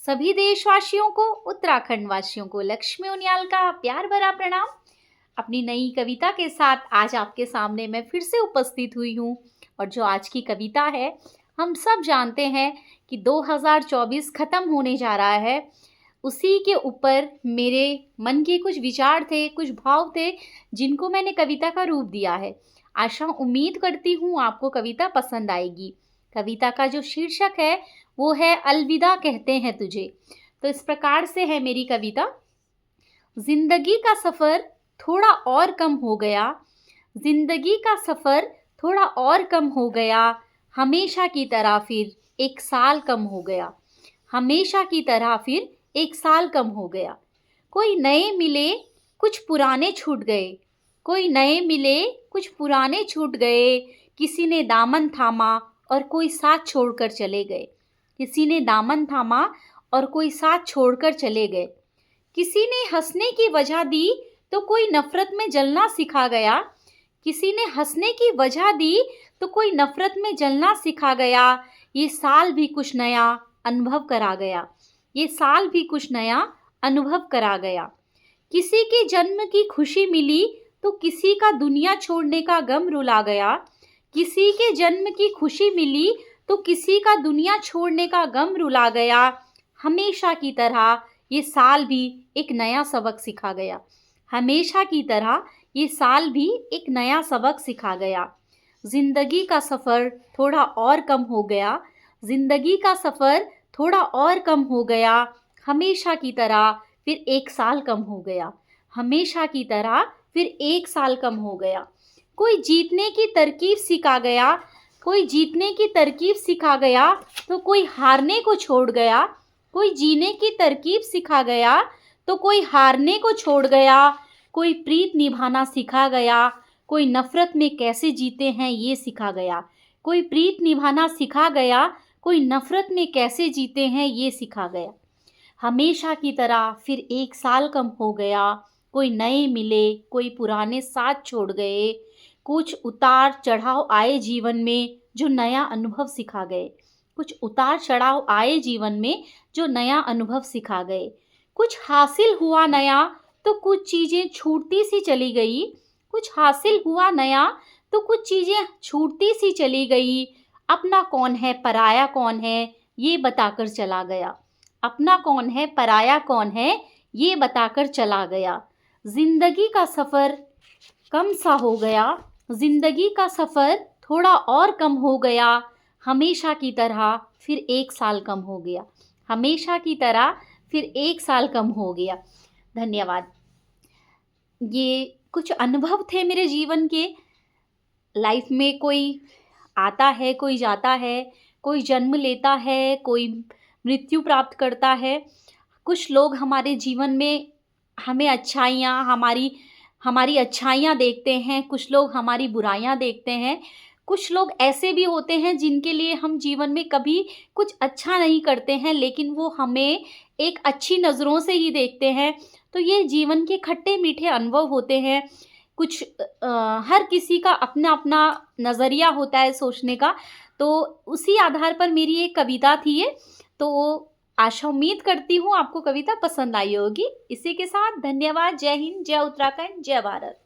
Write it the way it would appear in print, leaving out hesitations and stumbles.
सभी देशवासियों को, उत्तराखंड वासियों को लक्ष्मी उनियाल का प्यार भरा प्रणाम। अपनी नई कविता के साथ आज आपके सामने मैं फिर से उपस्थित हुई हूँ। और जो आज की कविता है, हम सब जानते हैं कि 2024 खत्म होने जा रहा है। उसी के ऊपर मेरे मन के कुछ विचार थे, कुछ भाव थे, जिनको मैंने कविता का रूप दिया है। आशा उम्मीद करती हूँ आपको कविता पसंद आएगी। कविता का जो शीर्षक है वो है अलविदा कहते हैं तुझे। तो इस प्रकार से है मेरी कविता। जिंदगी का सफ़र थोड़ा और कम हो गया, जिंदगी का सफ़र थोड़ा और कम हो गया, हमेशा की तरह फिर एक साल कम हो गया, हमेशा की तरह फिर एक साल कम हो गया। कोई नए मिले, कुछ पुराने छूट गए, कोई नए मिले, कुछ पुराने छूट गए, किसी ने दामन थामा और कोई साथ छोड़कर चले गए, किसी ने दामन थामा और कोई साथ छोड़कर चले गए। किसी ने हंसने की वजह दी तो कोई नफरत में जलना सिखा गया, किसी ने हंसने की वजह दी तो कोई नफरत में जलना सिखा गया। ये साल भी कुछ नया अनुभव करा गया, ये साल भी कुछ नया अनुभव करा गया। किसी के जन्म की खुशी मिली तो किसी का दुनिया छोड़ने का गम रुला गया, किसी के जन्म की खुशी मिली तो किसी का दुनिया छोड़ने का गम रुला गया। हमेशा की तरह ये साल भी एक नया सबक सिखा गया, हमेशा की तरह ये साल भी एक नया सबक सिखा गया। जिंदगी का सफ़र थोड़ा और कम हो गया, जिंदगी का सफ़र थोड़ा और कम हो गया, हमेशा की तरह फिर एक साल कम हो गया, हमेशा की तरह फिर एक साल कम हो गया। कोई जीतने की तरकीब सिखा गया, कोई जीतने की तरकीब सिखा गया तो कोई हारने को छोड़ गया, कोई जीने की तरकीब सिखा गया तो कोई हारने को छोड़ गया। कोई प्रीत निभाना सिखा गया, कोई नफरत में कैसे जीते हैं ये सिखा गया, कोई प्रीत निभाना सिखा गया, कोई नफरत में कैसे जीते हैं ये सिखा गया। हमेशा की तरह फिर एक साल कम हो गया, कोई नए मिले, कोई पुराने साथ छोड़ गए, कुछ उतार चढ़ाव आए जीवन में जो नया अनुभव सिखा गए, कुछ उतार चढ़ाव आए जीवन में जो नया अनुभव सिखा गए। कुछ हासिल हुआ नया तो कुछ चीज़ें छूटती सी चली गई, कुछ हासिल हुआ नया तो कुछ चीज़ें छूटती सी चली गई। अपना कौन है पराया कौन है ये बताकर चला गया, अपना कौन है पराया कौन है ये बताकर चला गया। जिंदगी का सफ़र कम सा हो गया, जिंदगी का सफ़र थोड़ा और कम हो गया, हमेशा की तरह फिर एक साल कम हो गया, हमेशा की तरह फिर एक साल कम हो गया। धन्यवाद। ये कुछ अनुभव थे मेरे जीवन के। लाइफ में कोई आता है, कोई जाता है, कोई जन्म लेता है, कोई मृत्यु प्राप्त करता है। कुछ लोग हमारे जीवन में हमें अच्छाइयाँ हमारी अच्छाइयाँ देखते हैं, कुछ लोग हमारी बुराइयाँ देखते हैं। कुछ लोग ऐसे भी होते हैं जिनके लिए हम जीवन में कभी कुछ अच्छा नहीं करते हैं, लेकिन वो हमें एक अच्छी नज़रों से ही देखते हैं। तो ये जीवन के खट्टे मीठे अनुभव होते हैं। कुछ हर किसी का अपना अपना नज़रिया होता है सोचने का। तो उसी आधार पर मेरी एक कविता थी ये। तो आशा उम्मीद करती हूँ आपको कविता पसंद आई होगी। इसी के साथ धन्यवाद। जय हिंद, जय उत्तराखंड, जय भारत।